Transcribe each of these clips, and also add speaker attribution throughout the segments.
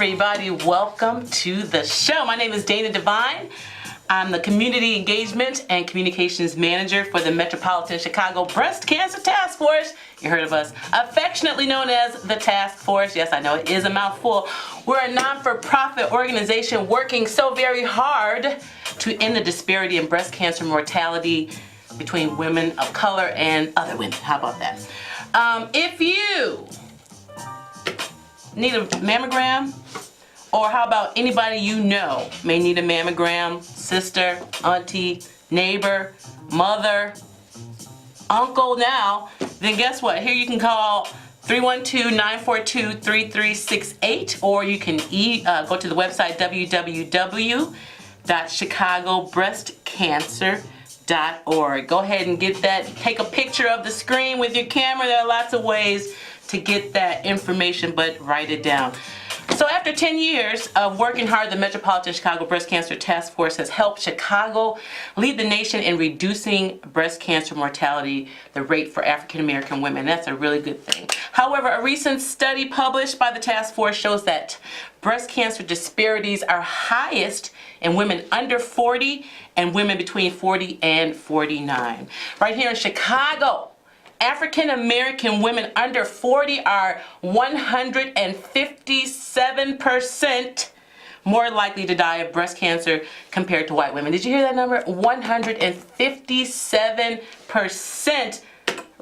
Speaker 1: everybody. Welcome to the show. My name is Dana Devine. I'm the Community Engagement and Communications Manager for the Metropolitan Chicago Breast Cancer Task Force. You heard of us, affectionately known as the Task Force. Yes, I know it is a mouthful. We're a non-for-profit organization working so very hard to end the disparity in breast cancer mortality between women of color and other women. How about that? If you need a mammogram, or how about anybody you know may need a mammogram, sister, auntie, neighbor, mother, uncle now, then guess what? Here you can call 312-942-3368, or you can go to the website www.chicagobreastcancer.org. Go ahead and get that. Take a picture of the screen with your camera. There are lots of ways to get that information, but write it down. So after 10 years of working hard, the Metropolitan Chicago Breast Cancer Task Force has helped Chicago lead the nation in reducing breast cancer mortality, the rate for African American women. That's a really good thing. However, a recent study published by the task force shows that breast cancer disparities are highest in women under 40 and women between 40 and 49. Right here in Chicago, African American women under 40 are 157% more likely to die of breast cancer compared to white women. Did you hear that number? 157%.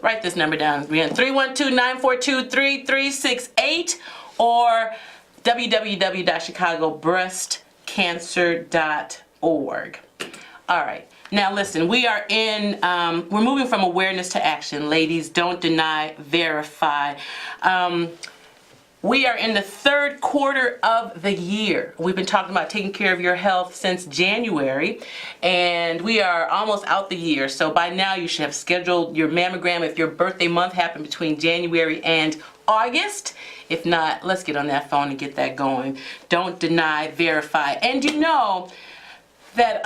Speaker 1: Write this number down. Again, 312-942-3368 or www.chicagobreastcancer.org. All right. Now listen, we're moving from awareness to action. Ladies, don't deny, verify. We are in the third quarter of the year. We've been talking about taking care of your health since January, and we are almost out the year. So by now you should have scheduled your mammogram if your birthday month happened between January and August. If not, let's get on that phone and get that going. Don't deny, verify. And you know that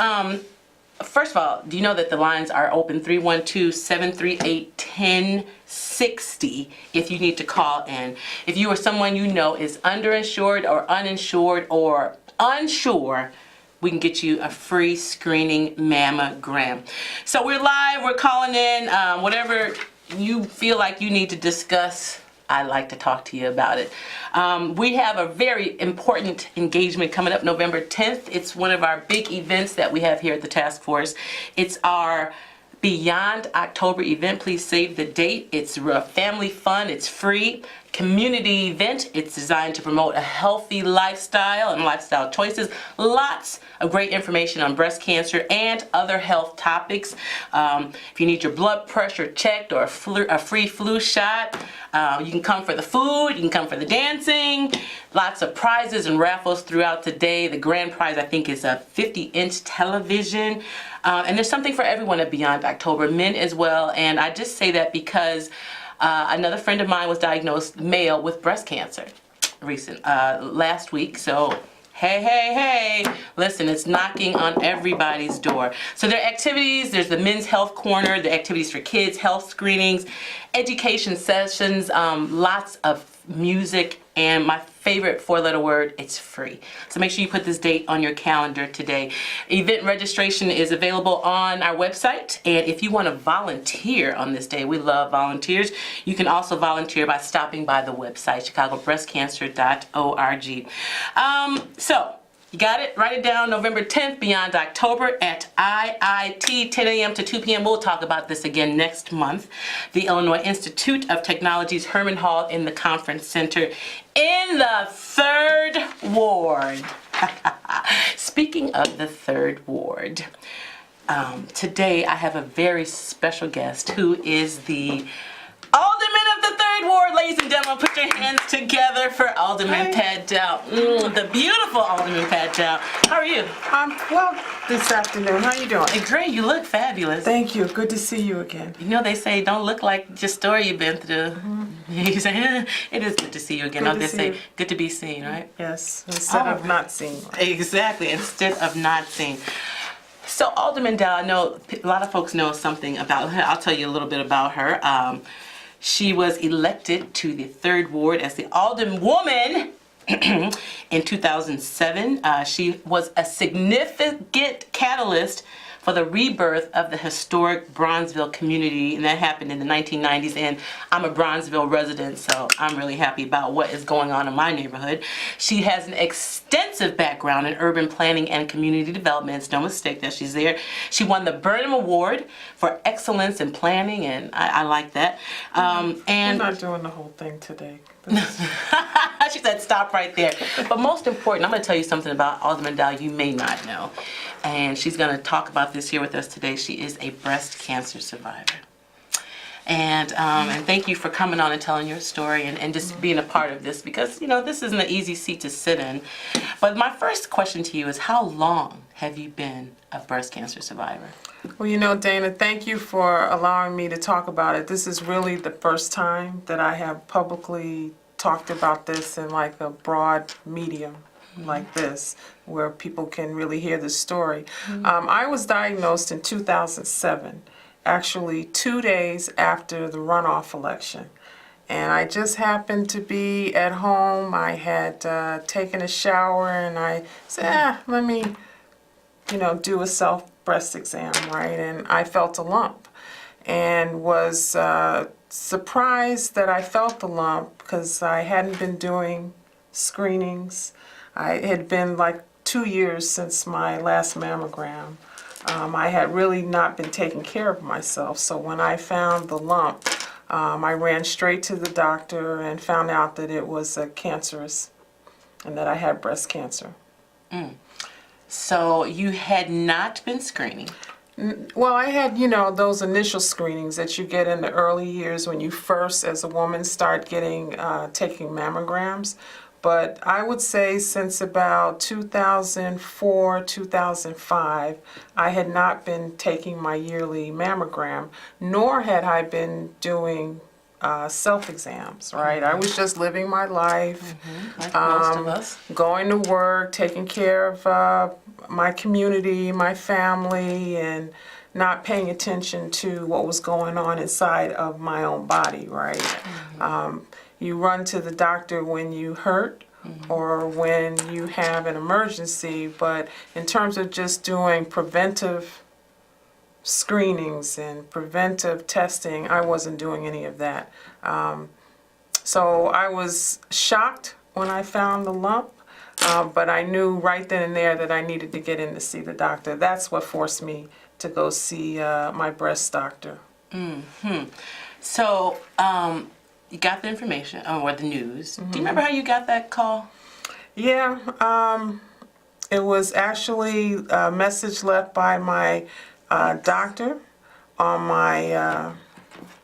Speaker 1: first of all, do you know that the lines are open 312-738-1060 if you need to call in. If you or someone you know is underinsured or uninsured or unsure, we can get you a free screening mammogram. So we're live, we're calling in, whatever you feel like you need to discuss, I'd like to talk to you about it. We have a very important engagement coming up November 10th. It's one of our big events that we have here at the task force. It's our Beyond October event. Please save the date. It's family fun. It's free. Community event. It's designed to promote a healthy lifestyle and lifestyle choices. Lots of great information on breast cancer and other health topics. If you need your blood pressure checked or a free flu shot, you can come for the food, you can come for the dancing. Lots of prizes and raffles throughout the day. The grand prize, I think, is a 50-inch television. And there's something for everyone at Beyond October, men as well. And I just say that because another friend of mine was diagnosed male with breast cancer last week. So hey, listen, it's knocking on everybody's door. So there are activities, there's the Men's Health Corner, the activities for kids, health screenings, education sessions, lots of music, and my favorite four-letter word, it's free. So make sure you put this date on your calendar today. Event registration is available on our website, and if you want to volunteer on this day, we love volunteers, you can also volunteer by stopping by the website, chicagobreastcancer.org. So, you got it? Write it down, November 10th, Beyond October at IIT, 10 a.m. to 2 p.m. We'll talk about this again next month. The Illinois Institute of Technology's Herman Hall in the Conference Center in the 3rd Ward. Speaking of the 3rd Ward, today I have a very special guest who is the alderman of the 3rd Ward. Ladies and gentlemen, put your hands together for Alderman Pat Dowell. The beautiful Alderman Pat Dowell. How are you?
Speaker 2: Well, this afternoon. How you doing?
Speaker 1: Hey, great. You look fabulous.
Speaker 2: Thank you. Good to see you again.
Speaker 1: You know, they say don't look like just story you've been through. You say, it is good to see you again.
Speaker 2: Good
Speaker 1: No,
Speaker 2: to
Speaker 1: they
Speaker 2: see
Speaker 1: say
Speaker 2: you.
Speaker 1: good to be seen, right?
Speaker 2: Yes, instead of not seeing.
Speaker 1: Exactly, instead of not seen. So Alderman Dowell, I know a lot of folks know something about her. I'll tell you a little bit about her. She was elected to the 3rd Ward as the alderwoman In 2007, she was a significant catalyst for the rebirth of the historic Bronzeville community, and that happened in the 1990s. And I'm a Bronzeville resident, so I'm really happy about what is going on in my neighborhood. She has an extensive background in urban planning and community development. It's no mistake that she's there. She won the Burnham Award for excellence in planning, and I like that.
Speaker 2: I'm not doing the whole thing today.
Speaker 1: She said, stop right there. But most important, I'm going to tell you something about Alderman Dowell you may not know. And she's going to talk about this here with us today. She is a breast cancer survivor. And thank you for coming on and telling your story and just being a part of this, because, you know, this isn't an easy seat to sit in. But my first question to you is, how long have you been a breast cancer survivor?
Speaker 2: Well, you know, Dana, thank you for allowing me to talk about it. This is really the first time that I have publicly talked about this in like a broad medium like this, where people can really hear the story. I was diagnosed in 2007, actually 2 days after the runoff election. And I just happened to be at home. I had taken a shower and I said, let me, you know, do a self-breast exam, right? And I felt a lump and was surprised that I felt the lump because I hadn't been doing screenings. It had been like 2 years since my last mammogram. I had really not been taking care of myself. So when I found the lump, I ran straight to the doctor and found out that it was cancerous and that I had breast cancer.
Speaker 1: So you had not been screening?
Speaker 2: Well, I had, you know, those initial screenings that you get in the early years when you first, as a woman, start getting taking mammograms. But I would say since about 2004, 2005, I had not been taking my yearly mammogram, nor had I been doing self-exams, right? I was just living my life,
Speaker 1: like most of us.
Speaker 2: Going to work, taking care of my community, my family, and not paying attention to what was going on inside of my own body, right? You run to the doctor when you hurt or when you have an emergency, but in terms of just doing preventive screenings and preventive testing, I wasn't doing any of that. So I was shocked when I found the lump, but I knew right then and there that I needed to get in to see the doctor. That's what forced me to go see my breast doctor.
Speaker 1: So you got the information or the news. Do you remember how you got that call?
Speaker 2: Yeah, it was actually a message left by my doctor on my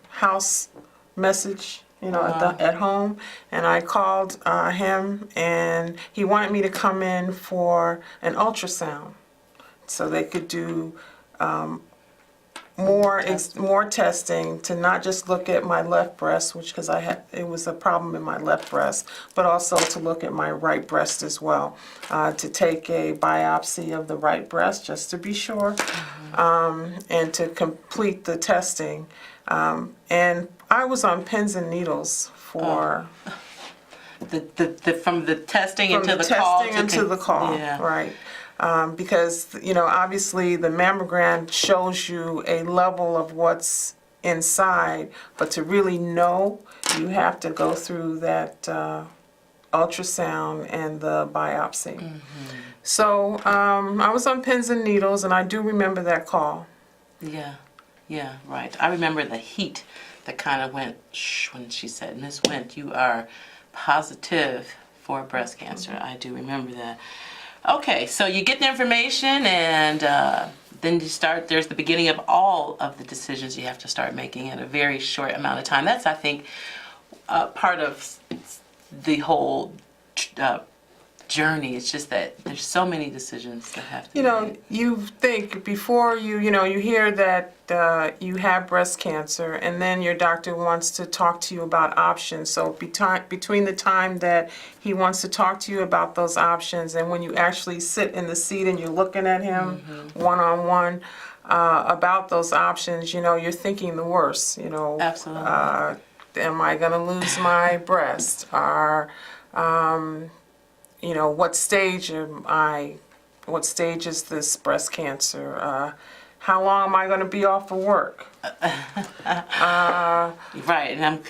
Speaker 2: house message, you know, at home, and I called him, and he wanted me to come in for an ultrasound so they could do more testing to not just look at my left breast, which because it was a problem in my left breast, but also to look at my right breast as well, to take a biopsy of the right breast just to be sure, and to complete the testing. And I was on pins and needles for
Speaker 1: from the testing
Speaker 2: from
Speaker 1: into
Speaker 2: the
Speaker 1: the call.
Speaker 2: testing into the call,
Speaker 1: Yeah.
Speaker 2: right? Because, you know, obviously the mammogram shows you a level of what's inside, but to really know, you have to go through that ultrasound and the biopsy. So I was on pins and needles, and I do remember that call.
Speaker 1: Yeah, right. I remember the heat that kind of went shh when she said, "Miss Went, you are positive for breast cancer." I do remember that. Okay, so you get the information, and then you start, there's the beginning of all of the decisions you have to start making in a very short amount of time. That's, I think, part of the whole journey. It's just that there's so many decisions that have to be made.
Speaker 2: You think before you hear that you have breast cancer, and then your doctor wants to talk to you about options. So between the time that he wants to talk to you about those options and when you actually sit in the seat and you're looking at him one-on-one about those options, you're thinking the worst.
Speaker 1: Absolutely.
Speaker 2: Am I going to lose my breast? what stage am I? What stage is this breast cancer? How long am I going to be off of work?
Speaker 1: Right, and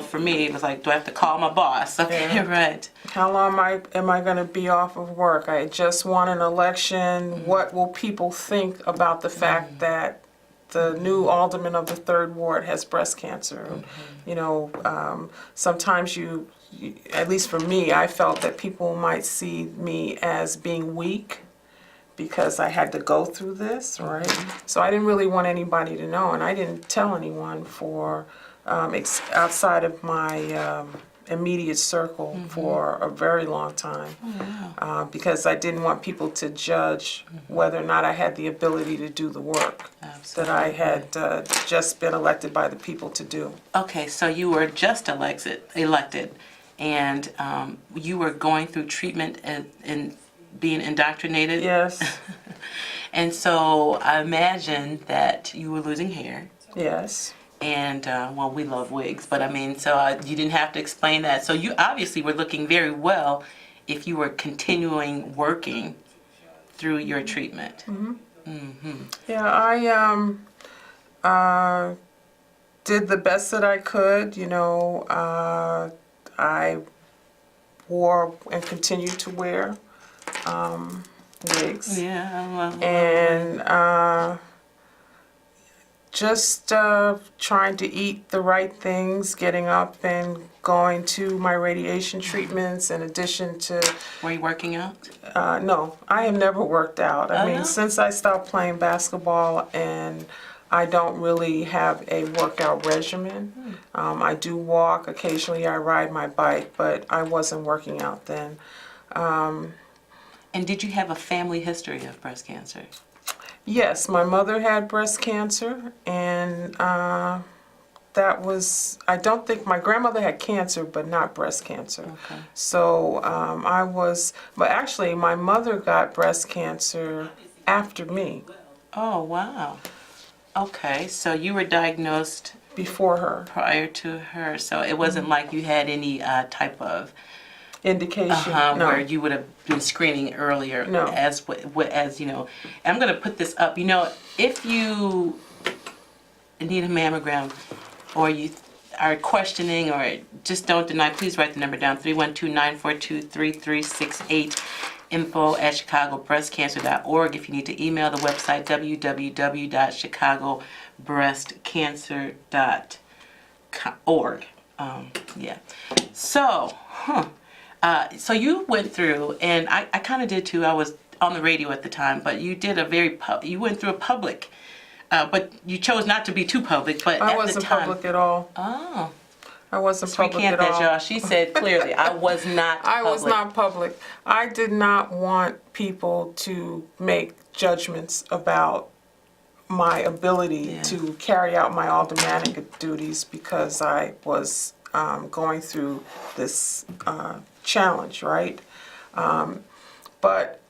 Speaker 1: for me, it was like, do I have to call my boss? Okay,
Speaker 2: Yeah.
Speaker 1: right.
Speaker 2: How long am I going to be off of work? I just won an election. What will people think about the fact that the new alderman of the 3rd Ward has breast cancer? Sometimes at least for me, I felt that people might see me as being weak because I had to go through this, right? So I didn't really want anybody to know, and I didn't tell anyone for outside of my immediate circle for a very long time, because I didn't want people to judge whether or not I had the ability to do the work that I had just been elected by the people to do.
Speaker 1: Okay, so you were just elected, and you were going through treatment and being indoctrinated.
Speaker 2: Yes.
Speaker 1: And so I imagine that you were losing hair.
Speaker 2: Yes.
Speaker 1: And we love wigs, but you didn't have to explain that. So you obviously were looking very well if you were continuing working through your treatment.
Speaker 2: Yeah, I did the best that I could. I wore and continued to wear wigs.
Speaker 1: Yeah.
Speaker 2: And just trying to eat the right things, getting up and going to my radiation treatments in addition to...
Speaker 1: Were you working out?
Speaker 2: No, I have never worked out.
Speaker 1: No?
Speaker 2: Since I stopped playing basketball, and I don't really have a workout regimen. I do walk, occasionally I ride my bike, but I wasn't working out then.
Speaker 1: And did you have a family history of breast cancer?
Speaker 2: Yes, my mother had breast cancer, and that was, I don't think, my grandmother had cancer, but not breast cancer.
Speaker 1: Okay.
Speaker 2: So but actually my mother got breast cancer after me.
Speaker 1: Oh, wow. Okay, so you were diagnosed
Speaker 2: Before her.
Speaker 1: prior to her, so it wasn't like you had any type of
Speaker 2: Indication. No.
Speaker 1: where you would have been screening earlier.
Speaker 2: No.
Speaker 1: As I'm going to put this up. If you need a mammogram, or you are questioning, or just don't deny, please write the number down: 312-942-3368. info@chicagobreastcancer.org. If you need to email the website, www.chicagobreastcancer.org. So you went through, and I kind of did too. I was on the radio at the time, but you did you went through a public, but you chose not to be too public. But
Speaker 2: I
Speaker 1: at
Speaker 2: wasn't
Speaker 1: the time,
Speaker 2: public at all.
Speaker 1: Oh.
Speaker 2: I wasn't public
Speaker 1: Recant
Speaker 2: at
Speaker 1: that,
Speaker 2: all.
Speaker 1: y'all. She said clearly, I was not public.
Speaker 2: I was not public. I did not want people to make judgments about my ability to carry out my aldermanic duties because I was going through this challenge, right? But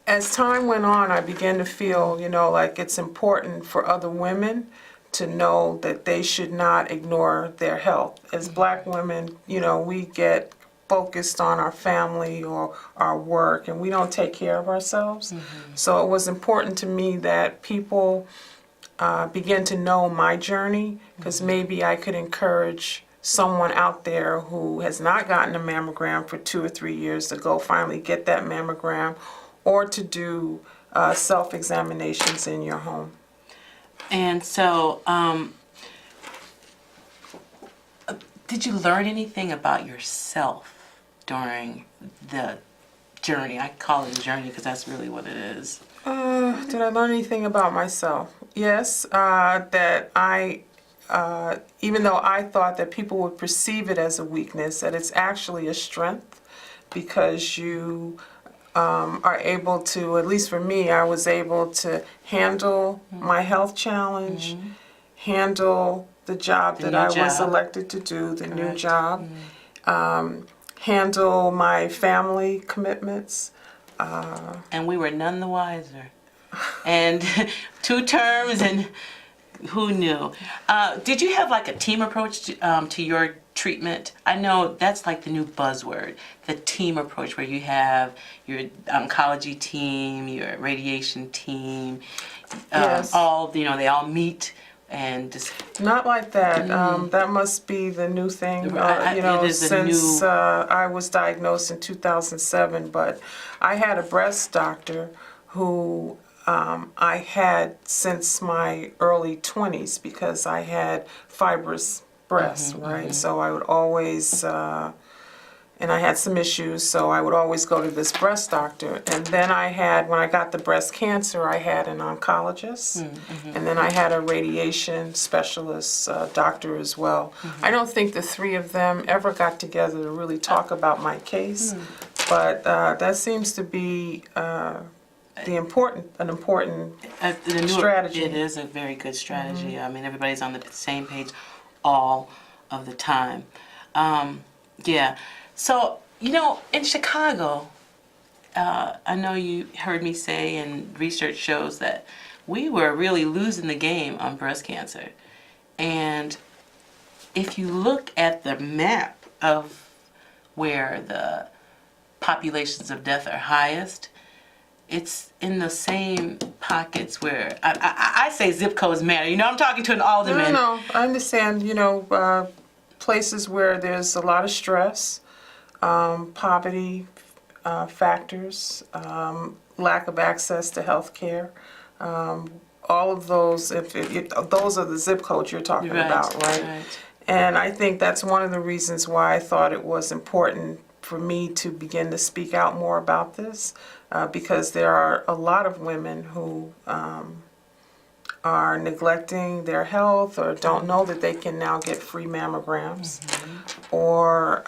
Speaker 2: as time went on, I began to feel, like it's important for other women to know that they should not ignore their health. As Black women, we get focused on our family or our work, and we don't take care of ourselves. So it was important to me that people begin to know my journey, because maybe I could encourage someone out there who has not gotten a mammogram for 2 or 3 years to go finally get that mammogram, or to do self-examinations in your home.
Speaker 1: And so, did you learn anything about yourself during the journey? I call it a journey because that's really what it is.
Speaker 2: Did I learn anything about myself? Yes, that I, even though I thought that people would perceive it as a weakness, that it's actually a strength, because you are able to, at least for me, I was able to handle my health challenge, handle the job that I was elected to do, the new job, handle my family commitments.
Speaker 1: And we were none the wiser. And 2 terms, and who knew? Did you have like a team approach to your treatment. I know that's like the new buzzword, the team approach, where you have your oncology team, your radiation team,
Speaker 2: Yes.
Speaker 1: all, you know, they all meet and just,
Speaker 2: Not like that. That must be the new thing, you
Speaker 1: it
Speaker 2: know,
Speaker 1: is a
Speaker 2: since
Speaker 1: new-
Speaker 2: I was diagnosed in 2007. But I had a breast doctor who I had since my early 20s because I had fibrous breasts, right? So I would always, and I had some issues, so I would always go to this breast doctor. And then I had, when I got the breast cancer, I had an oncologist, and then I had a radiation specialist doctor as well. I don't think the three of them ever got together to really talk about my case, but that seems to be an important
Speaker 1: the new,
Speaker 2: strategy.
Speaker 1: It is a very good strategy. I mean, everybody's on the same page all of the time. Yeah. So, you know, in Chicago, I know you heard me say, and research shows that we were really losing the game on breast cancer. And if you look at the map of where the populations of death are highest, it's in the same pockets where I say zip codes matter. You know, I'm talking to an alderman.
Speaker 2: No, I understand, you know, places where there's a lot of stress, poverty factors, lack of access to health care. All of those, those are the zip codes you're talking about, right? And I think that's one of the reasons why I thought it was important for me to begin to speak out more about this, because there are a lot of women who are neglecting their health or don't know that they can now get free mammograms, or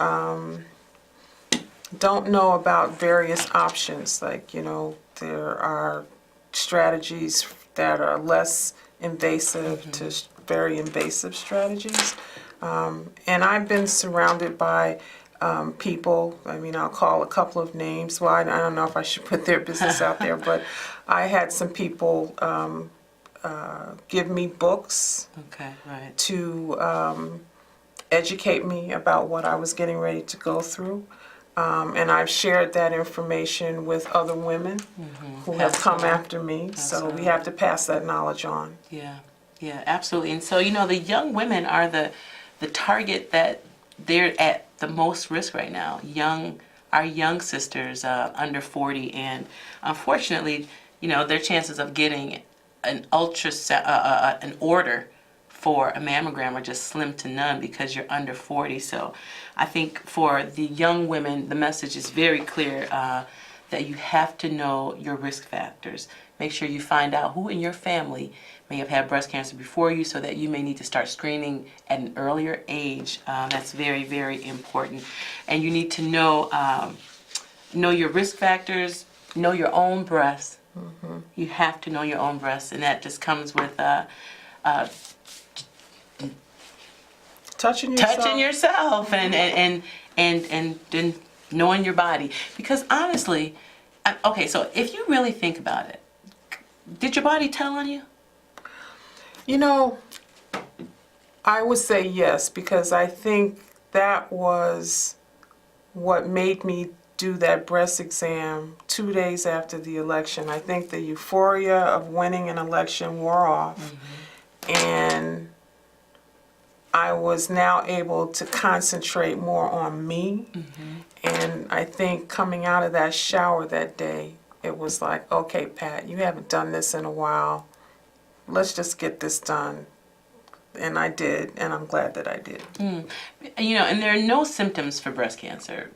Speaker 2: don't know about various options. Like, you know, there are strategies that are less invasive to very invasive strategies. And I've been surrounded by people, I mean, I'll call a couple of names. Well, I don't know if I should put their business out there, but I had some people give me books to educate me about what I was getting ready to go through. And I've shared that information with other women who have come after me. So we have to pass that knowledge on.
Speaker 1: Yeah, yeah, absolutely. And so, you know, the young women are the target that they're at the most risk right now. Our young sisters under 40, and unfortunately, you know, their chances of getting an an order for a mammogram are just slim to none because you're under 40. So I think for the young women, the message is very clear that you have to know your risk factors. Make sure you find out who in your family may have had breast cancer before you, so that you may need to start screening at an earlier age. That's very, very important. And you need to know your risk factors, know your own breast. You have to know your own breast, and that just comes with
Speaker 2: touching
Speaker 1: yourself and knowing your body. Because honestly, okay, so if you really think about it, did your body tell on you?
Speaker 2: You know, I would say yes, because I think that was what made me do that breast exam 2 days after the election. I think the euphoria of winning an election wore off, and I was now able to concentrate more on me. And I think coming out of that shower that day, it was like, okay, Pat, you haven't done this in a while. Let's just get this done. And I did, and I'm glad that I did.
Speaker 1: You know, and there are no symptoms for breast cancer.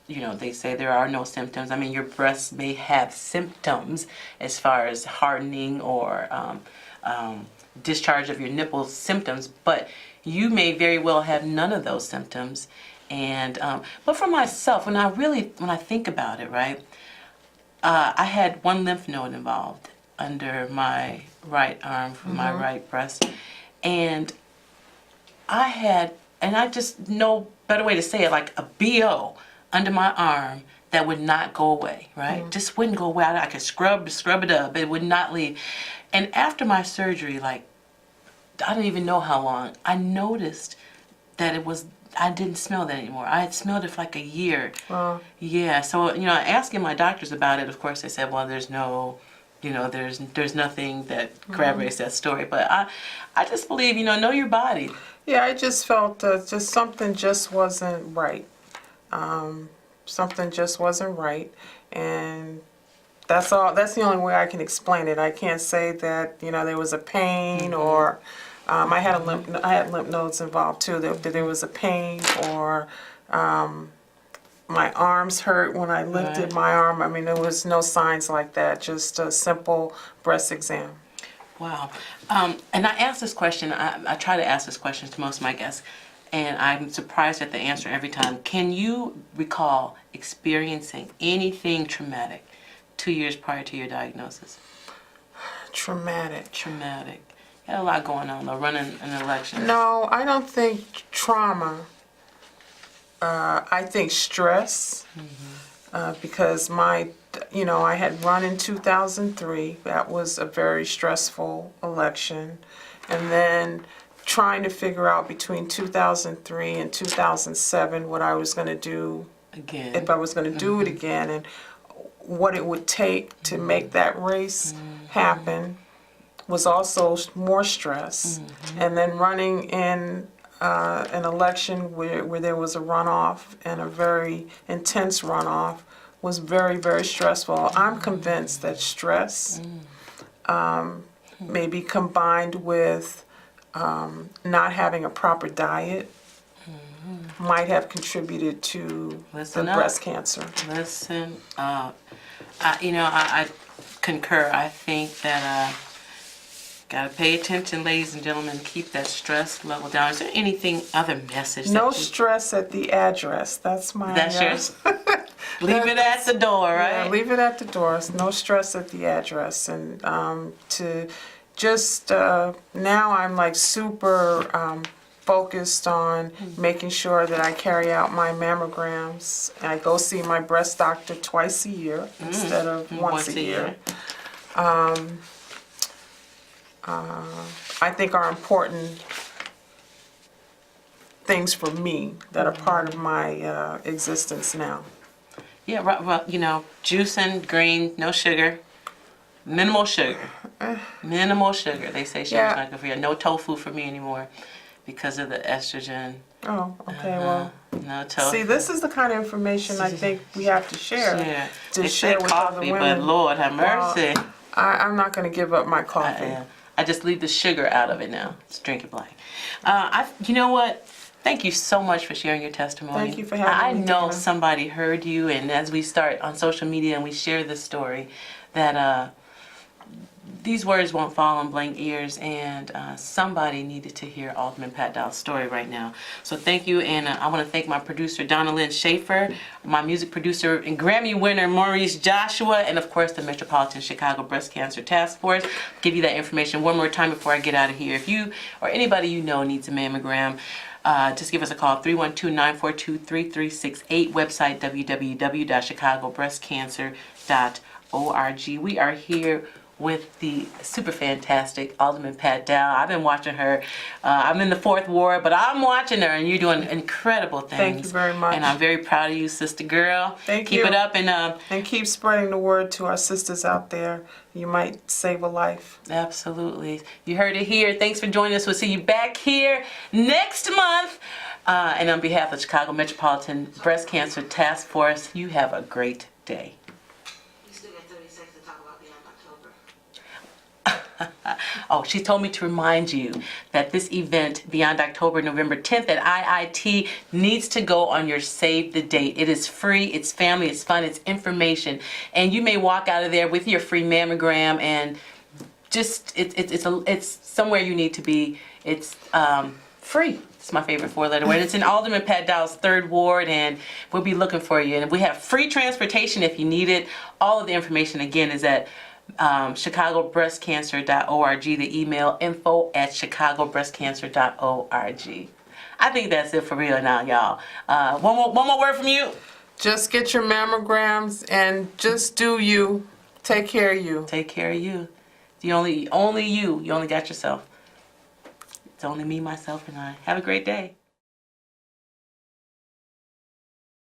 Speaker 1: You know, they say there are no symptoms. I mean, your breasts may have symptoms as far as hardening or discharge of your nipples symptoms, but you may very well have none of those symptoms. And but for myself, when I think about it, right, I had one lymph node involved under my right arm from my right breast, and I just no better way to say it, like a BO under my arm that would not go away, right? Just wouldn't go away. I could scrub it up, it would not leave. And after my surgery, like, I don't even know how long, I noticed that it was I didn't smell that anymore. I had smelled it for like a year.
Speaker 2: Wow.
Speaker 1: Yeah, so asking my doctors about it, of course they said, well, there's no, there's nothing that corroborates that story. But I just believe, know your body.
Speaker 2: Yeah, I just felt just something just wasn't right. Something just wasn't right, and that's all. That's the only way I can explain it. I can't say that there was a pain or I had lymph nodes involved too. That there was a pain or my arms hurt when I lifted my arm. I mean, there was no signs like that. Just a simple breast exam.
Speaker 1: Wow. And I ask this question. I try to ask this question to most of my guests, and I'm surprised at the answer every time. Can you recall experiencing anything traumatic 2 years prior to your diagnosis?
Speaker 2: Traumatic.
Speaker 1: Traumatic. You had a lot going on, though, running an election.
Speaker 2: No, I don't think trauma. I think stress, because I had run in 2003. That was a very stressful election. And then trying to figure out between 2003 and 2007 what I was going to do
Speaker 1: Again.
Speaker 2: if I was going to do it again, and what it would take to make that race happen was also more stress. And then running in an election where there was a runoff, and a very intense runoff, was very, very stressful. I'm convinced that stress, maybe combined with not having a proper diet, might have contributed to breast cancer.
Speaker 1: Listen up. I concur. I think that gotta pay attention, ladies and gentlemen. Keep that stress level down. Is there anything other message?
Speaker 2: No stress at the address. That's my.
Speaker 1: That's yours. Leave it at the door, right?
Speaker 2: Yeah, leave it at the door. No stress at the address, and to just now I'm like super focused on making sure that I carry out my mammograms. And I go see my breast doctor twice a year instead of once a year. I think are important things for me that are part of my existence now.
Speaker 1: Yeah, right. Well, juicing, green, no sugar, minimal sugar. Minimal sugar. They say sugar's not good for you. No tofu for me anymore because of the estrogen.
Speaker 2: Oh, okay. Well,
Speaker 1: no tofu.
Speaker 2: see, this is the kind of information I think we have to share. To
Speaker 1: they
Speaker 2: share
Speaker 1: say
Speaker 2: with
Speaker 1: coffee,
Speaker 2: other women.
Speaker 1: but Lord have mercy.
Speaker 2: Well, I'm not going to give up my coffee.
Speaker 1: I just leave the sugar out of it now. Just drink it black. You know what? Thank you so much for sharing your testimony.
Speaker 2: Thank you for having me.
Speaker 1: I know
Speaker 2: Dana.
Speaker 1: somebody heard you, and as we start on social media and we share this story, that these words won't fall on blank ears, and somebody needed to hear Alderman Pat Dowell's story right now. So thank you, and I want to thank my producer, Donna Lynn Schaefer, my music producer and Grammy winner, Maurice Joshua, and of course the Metropolitan Chicago Breast Cancer Task Force. I'll give you that information one more time before I get out of here. If you or anybody you know needs a mammogram, just give us a call, 312-942-3368, website www.chicagobreastcancer.org. We are here with the super fantastic Alderman Pat Dowell. I've been watching her. I'm in the 4th Ward, but I'm watching her, and you're doing incredible things.
Speaker 2: Thank you very much.
Speaker 1: And I'm very proud of you, sister girl.
Speaker 2: Thank you.
Speaker 1: Keep it up, and
Speaker 2: keep spreading the word to our sisters out there. You might save a life.
Speaker 1: Absolutely. You heard it here. Thanks for joining us. We'll see you back here next month. And on behalf of the Chicago Metropolitan Breast Cancer Task Force, you have a great day.
Speaker 3: You still got 30 seconds to talk about Beyond October.
Speaker 1: Oh, she told me to remind you that this event, Beyond October, November 10th at IIT, needs to go on your save the date. It is free, it's family, it's fun, it's information. And you may walk out of there with your free mammogram, and just, it's somewhere you need to be. It's free. It's my favorite 4-letter word. It's in Alderman Pat Dowell's 3rd Ward, and we'll be looking for you. And we have free transportation if you need it. All of the information, again, is at chicagobreastcancer.org. The email info@chicagobreastcancer.org. I think that's it for real now, y'all. One more word from you.
Speaker 2: Just get your mammograms and just do you. Take care of you.
Speaker 1: Take care of you. You only got yourself. It's only me, myself, and I. Have a great day.